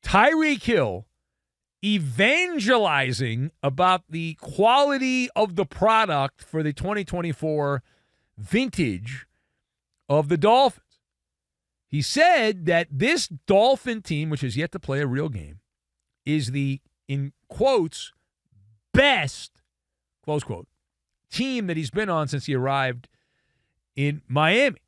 Tyreek Hill evangelizing about the quality of the product for the 2024 vintage of the Dolphins. He said that this Dolphin team, which has yet to play a real game, is the, in quotes, best, close quote, team that he's been on since he arrived in Miami.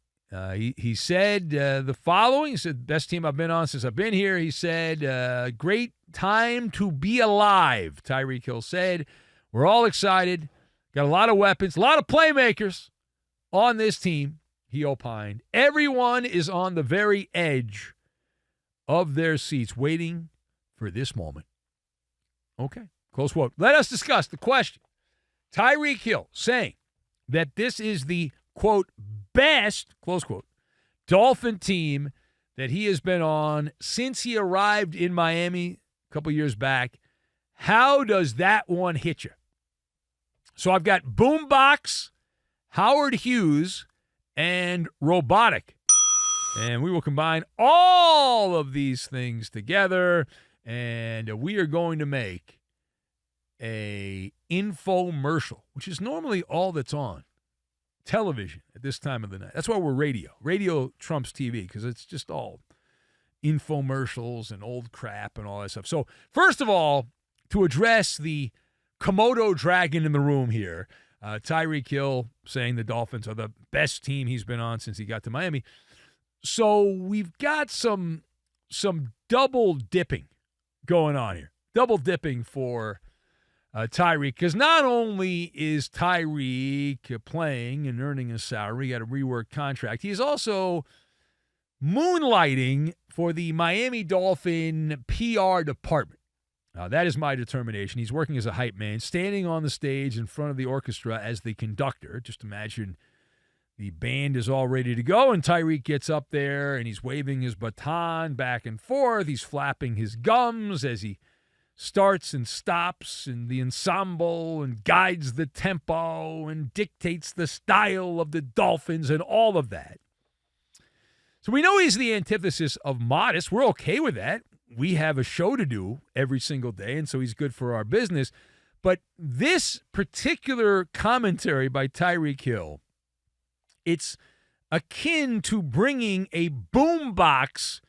He said the following. He said, best team I've been on since I've been here. He said, great time to be alive, Tyreek Hill said. We're all excited. Got a lot of weapons, a lot of playmakers on this team, he opined. Everyone is on the very edge of their seats waiting for this moment. Okay, close quote. Let us discuss the question. Tyreek Hill saying that this is the, quote, best, close quote, Dolphin team that he has been on since he arrived in Miami a couple years back. How does that one hit you? So I've got Boombox, Howard Hughes, and Robotic. And we will combine all of these things together, and we are going to make a infomercial, which is normally all that's on television at this time of the night. That's why we're radio. Radio trumps TV because it's just all infomercials and old crap and all that stuff. So first of all, to address the Komodo dragon in the room here, Tyreek Hill saying the Dolphins are the best team he's been on since he got to Miami. So we've got some double dipping going on here. Double dipping for Tyreek, because not only is Tyreek playing and earning a salary, got a reworked contract, he's also moonlighting for the Miami Dolphin PR department. That is my determination. He's working as a hype man, standing on the stage in front of the orchestra as the conductor. Just imagine the band is all ready to go, and Tyreek gets up there, and he's waving his baton back and forth. He's flapping his gums as he starts and stops in the ensemble and guides the tempo and dictates the style of the Dolphins and all of that. So we know he's the antithesis of modest. We're okay with that. We have a show to do every single day, and so he's good for our business. But this particular commentary by Tyreek Hill, it's akin to bringing a boombox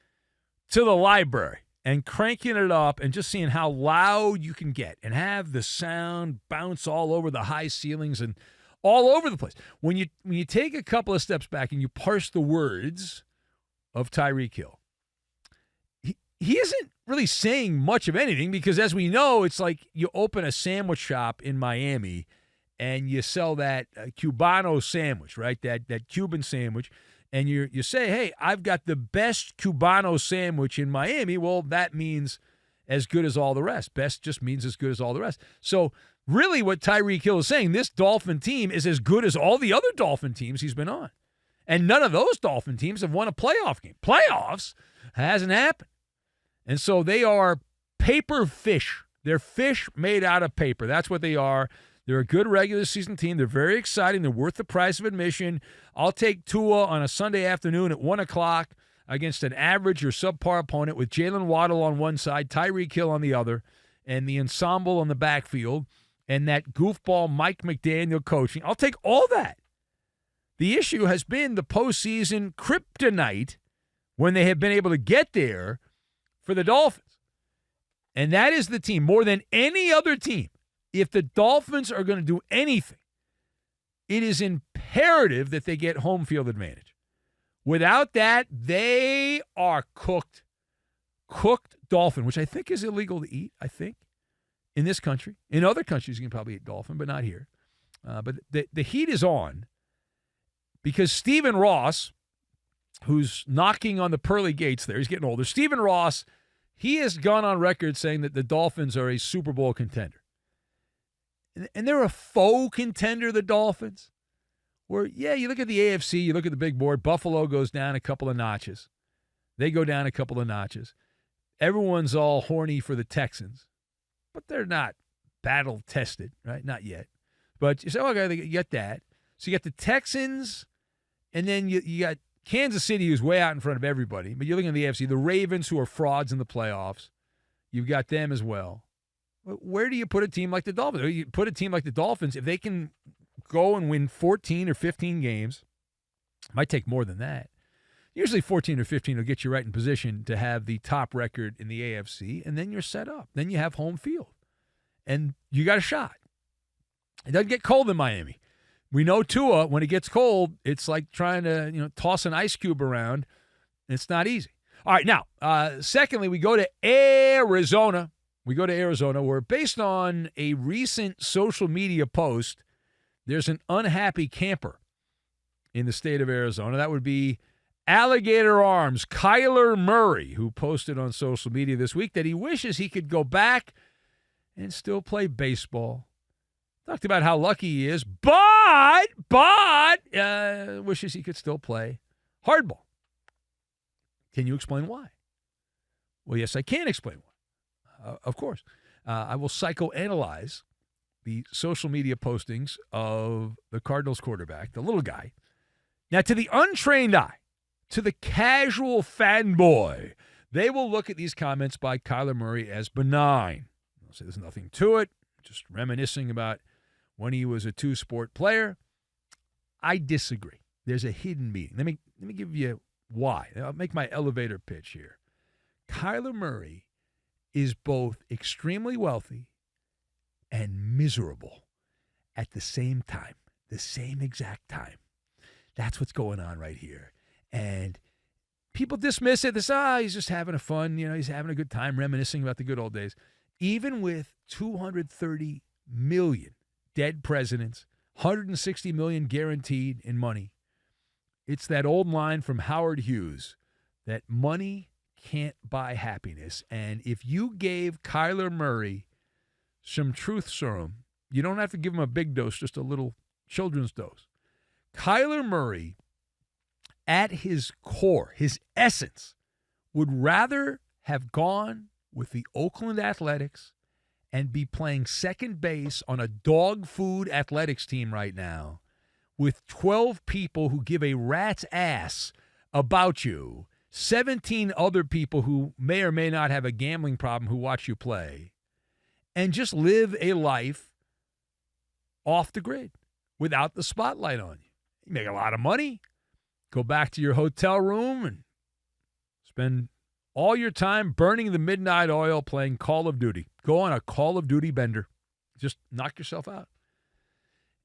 to the library and cranking it up and just seeing how loud you can get and have the sound bounce all over the high ceilings and all over the place. When you take a couple of steps back and you parse the words of Tyreek Hill, he isn't really saying much of anything, because as we know, it's like you open a sandwich shop in Miami and you sell that Cubano sandwich, right? That Cuban sandwich. And you say, hey, I've got the best Cubano sandwich in Miami. Well, that means as good as all the rest. Best just means as good as all the rest. So really what Tyreek Hill is saying, this Dolphin team is as good as all the other Dolphin teams he's been on. And none of those Dolphin teams have won a playoff game. Playoffs hasn't happened. And so they are paper fish. They're fish made out of paper. That's what they are. They're a good regular season team. They're very exciting. They're worth the price of admission. I'll take Tua on a Sunday afternoon at 1 o'clock against an average or subpar opponent with Jalen Waddle on one side, Tyreek Hill on the other, and the ensemble on the backfield, and that goofball Mike McDaniel coaching. I'll take all that. The issue has been the postseason kryptonite when they have been able to get there for the Dolphins. And that is the team, more than any other team. If the Dolphins are going to do anything, it is imperative that they get home field advantage. Without that, they are cooked. Cooked dolphin, which I think is illegal to eat, I think, in this country. In other countries, you can probably eat dolphin, but not here. But the heat is on because Stephen Ross, who's knocking on the pearly gates there, he's getting older. Stephen Ross, he has gone on record saying that the Dolphins are a Super Bowl contender. And they're a faux contender, the Dolphins, where, yeah, you look at the AFC, you look at the big board, Buffalo goes down a couple of notches. They go down a couple of notches. Everyone's all horny for the Texans, but they're not battle-tested, right? Not yet. But you say, okay, you get that. So you got the Texans, and then you got Kansas City, who's way out in front of everybody. But you're looking at the AFC, the Ravens, who are frauds in the playoffs. You've got them as well. Where do you put a team like the Dolphins? You put a team like the Dolphins, if they can go and win 14 or 15 games, might take more than that. Usually 14 or 15 will get you right in position to have the top record in the AFC, and then you're set up. Then you have home field, and you got a shot. It doesn't get cold in Miami. We know Tua, when it gets cold, it's like trying to toss an ice cube around. It's not easy. All right, now, secondly, we go to Arizona. Where based on a recent social media post, there's an unhappy camper in the state of Arizona. That would be Alligator Arms, KylerMurray, who posted on social media this week that he wishes he could go back and still play baseball. Talked about how lucky he is, but wishes he could still play hardball. Can you explain why? Well, yes, I can explain why. Of course. I will psychoanalyze the social media postings of the Cardinals quarterback, the little guy. Now, to the untrained eye, to the casual fanboy, they will look at these comments by KylerMurray as benign. They'll say there's nothing to it, just reminiscing about when he was a two-sport player. I disagree. There's a hidden meaning. Let me give you why. I'll make my elevator pitch here. KylerMurray is both extremely wealthy and miserable at the same time, the same exact time. That's what's going on right here. And people dismiss it. They say, he's just having a fun, he's having a good time reminiscing about the good old days. Even with 230 million dead presidents, 160 million guaranteed in money, it's that old line from Howard Hughes that money can't buy happiness. And if you gave KylerMurray some truth serum, you don't have to give him a big dose, just a little children's dose. KylerMurray, at his core, his essence, would rather have gone with the Oakland Athletics and be playing second base on a dog food athletics team right now with 12 people who give a rat's ass about you, 17 other people who may or may not have a gambling problem who watch you play, and just live a life off the grid without the spotlight on you. You make a lot of money, go back to your hotel room and spend all your time burning the midnight oil playing Call of Duty. Go on a Call of Duty bender. Just knock yourself out.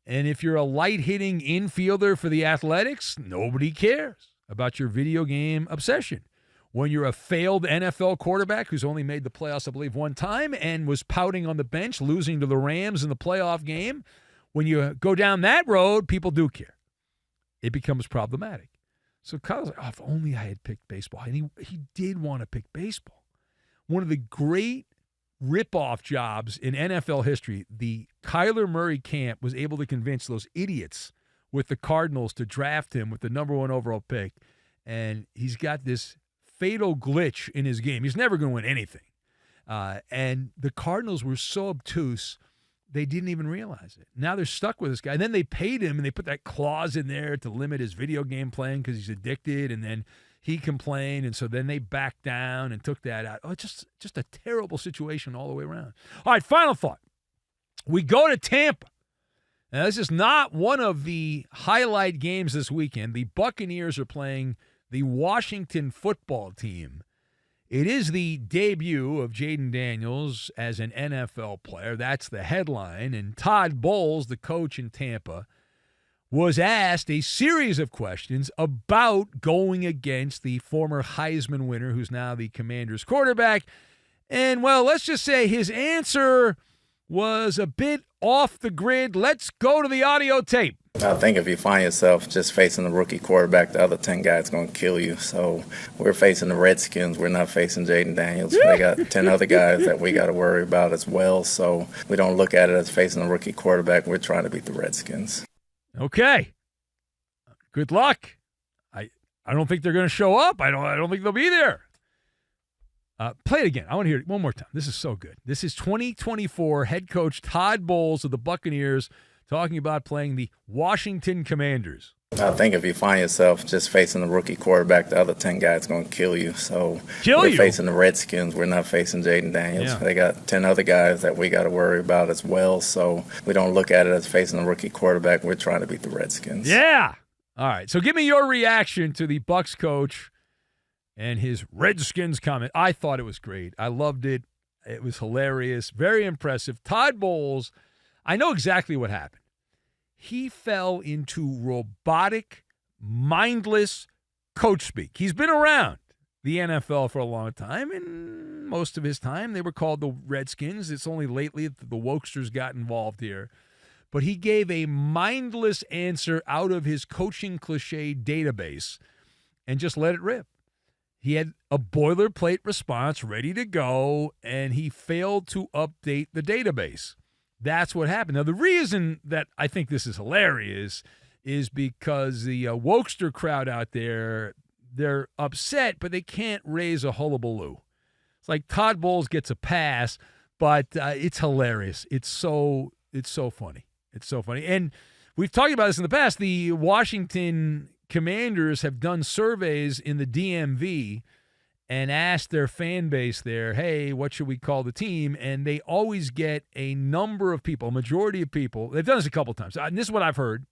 And if you're a light-hitting infielder for the Athletics, nobody cares about your video game obsession. When you're a failed NFL quarterback who's only made the playoffs, I believe, one time and was pouting on the bench, losing to the Rams in the playoff game, when you go down that road, people do care. It becomes problematic. So Kyle's like, if only I had picked baseball. And he did want to pick baseball. One of the great rip-off jobs in NFL history, the KylerMurray camp was able to convince those idiots with the Cardinals to draft him with the number 1 overall pick. And he's got this fatal glitch in his game. He's never going to win anything. And the Cardinals were so obtuse, they didn't even realize it. Now they're stuck with this guy. And then they paid him, and they put that clause in there to limit his video game playing because he's addicted. And then he complained, and so then they backed down and took that out. Oh, just a terrible situation all the way around. All right, final thought. We go to Tampa. Now, this is not one of the highlight games this weekend. The Buccaneers are playing the Washington football team. It is the debut of Jaden Daniels as an NFL player. That's the headline. And Todd Bowles, the coach in Tampa, was asked a series of questions about going against the former Heisman winner, who's now the Commanders quarterback. And, well, let's just say his answer was a bit off the grid. Let's go to the audio tape. I think if you find yourself just facing the rookie quarterback, the other 10 guys going to kill you. So we're facing the Redskins. We're not facing Jaden Daniels. They got 10 other guys that we got to worry about as well. So we don't look at it as facing a rookie quarterback. We're trying to beat the Redskins. Okay. Good luck. I don't think they're going to show up. I don't think they'll be there. Play it again. I want to hear it one more time. This is so good. This is 2024 head coach Todd Bowles of the Buccaneers talking about playing the Washington Commanders. I think if you find yourself just facing the rookie quarterback, the other 10 guys going to kill you. So we're facing the Redskins. We're not facing Jaden Daniels. Yeah. They got 10 other guys that we got to worry about as well. So we don't look at it as facing the rookie quarterback. We're trying to beat the Redskins. Yeah. All right. So give me your reaction to the Bucs coach and his Redskins comment. I thought it was great. I loved it. It was hilarious. Very impressive. Todd Bowles, I know exactly what happened. He fell into robotic, mindless coach speak. He's been around the NFL for a long time, and most of his time they were called the Redskins. It's only lately that the wokesters got involved here. But he gave a mindless answer out of his coaching cliche database and just let it rip. He had a boilerplate response ready to go, and he failed to update the database. That's what happened. Now, the reason that I think this is hilarious is because the wokester crowd out there, they're upset, but they can't raise a hullabaloo. It's like Todd Bowles gets a pass, but it's hilarious. It's so funny. It's so funny. And we've talked about this in the past. The Washington Commanders have done surveys in the DMV and asked their fan base there, hey, what should we call the team? And they always get a number of people, a majority of people. They've done this a couple of times. And this is what I've heard.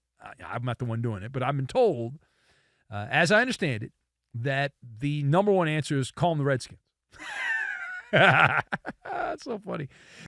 I'm not the one doing it, but I've been told, as I understand it, that the number one answer is call them the Redskins. That's so funny.